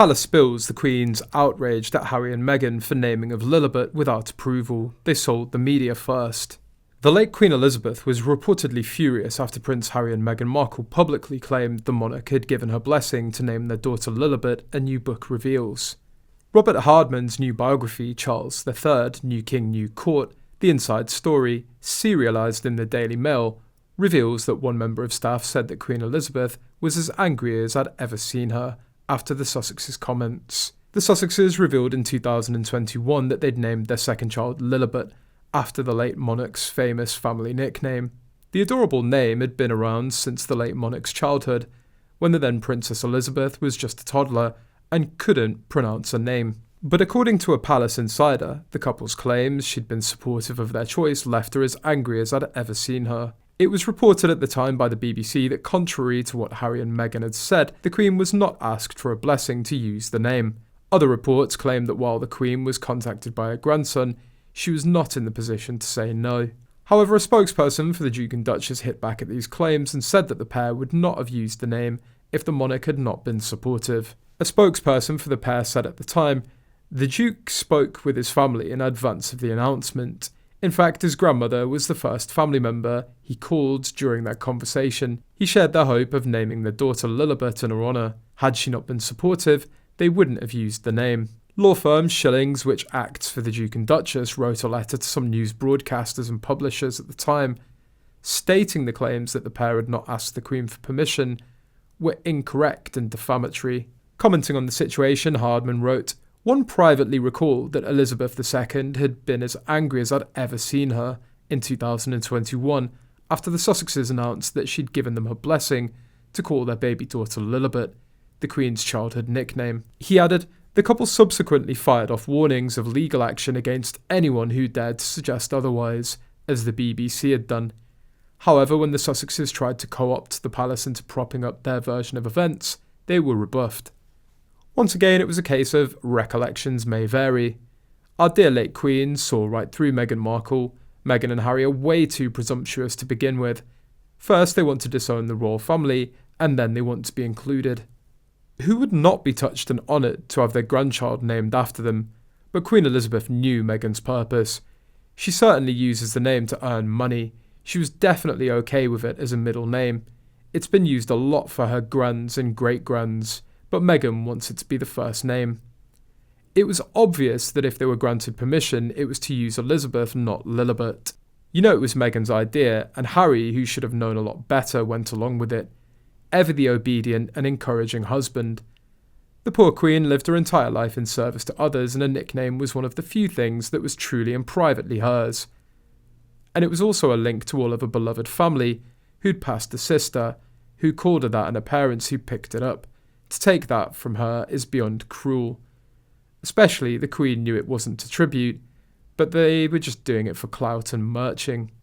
Palace spills the Queen's outraged at Harry and Meghan for naming of Lilibet without approval. They sold the media first. The late Queen Elizabeth was reportedly furious after Prince Harry and Meghan Markle publicly claimed the monarch had given her blessing to name their daughter Lilibet, a new book reveals. Robert Hardman's new biography, Charles III, New King, New Court, The Inside Story, serialised in the Daily Mail, reveals that one member of staff said that Queen Elizabeth was as angry as I'd ever seen her after the Sussexes' comments. The Sussexes revealed in 2021 that they'd named their second child Lilibet, after the late monarch's famous family nickname. The adorable name had been around since the late monarch's childhood, when the then Princess Elizabeth was just a toddler and couldn't pronounce her name. But according to a palace insider, the couple's claims she'd been supportive of their choice left her as angry as I'd ever seen her. It was reported at the time by the BBC that contrary to what Harry and Meghan had said, the Queen was not asked for a blessing to use the name. Other reports claimed that while the Queen was contacted by her grandson, she was not in the position to say no. However, a spokesperson for the Duke and Duchess hit back at these claims and said that the pair would not have used the name if the monarch had not been supportive. A spokesperson for the pair said at the time, "The Duke spoke with his family in advance of the announcement. In fact, his grandmother was the first family member he called during that conversation. He shared their hope of naming their daughter Lilibet in her honour. Had she not been supportive, they wouldn't have used the name." Law firm Schillings, which acts for the Duke and Duchess, wrote a letter to some news broadcasters and publishers at the time, stating the claims that the pair had not asked the Queen for permission were incorrect and defamatory. Commenting on the situation, Hardman wrote, "One privately recalled that Elizabeth II had been as angry as I'd ever seen her in 2021 after the Sussexes announced that she'd given them her blessing to call their baby daughter Lilibet, the Queen's childhood nickname." He added, "The couple subsequently fired off warnings of legal action against anyone who dared to suggest otherwise, as the BBC had done. However, when the Sussexes tried to co-opt the palace into propping up their version of events, they were rebuffed." Once again, it was a case of recollections may vary. Our dear late Queen saw right through Meghan Markle. Meghan and Harry are way too presumptuous to begin with. First, they want to disown the royal family, and then they want to be included. Who would not be touched and honoured to have their grandchild named after them? But Queen Elizabeth knew Meghan's purpose. She certainly uses the name to earn money. She was definitely okay with it as a middle name. It's been used a lot for her grands and great-grands, but Meghan wants it to be the first name. It was obvious that if they were granted permission, it was to use Elizabeth, not Lilibet. You know it was Meghan's idea, and Harry, who should have known a lot better, went along with it. Ever the obedient and encouraging husband. The poor Queen lived her entire life in service to others, and her nickname was one of the few things that was truly and privately hers. And it was also a link to all of her beloved family, who'd passed a sister, who called her that, and her parents who picked it up. To take that from her is beyond cruel. Especially the Queen knew it wasn't a tribute, but they were just doing it for clout and merching.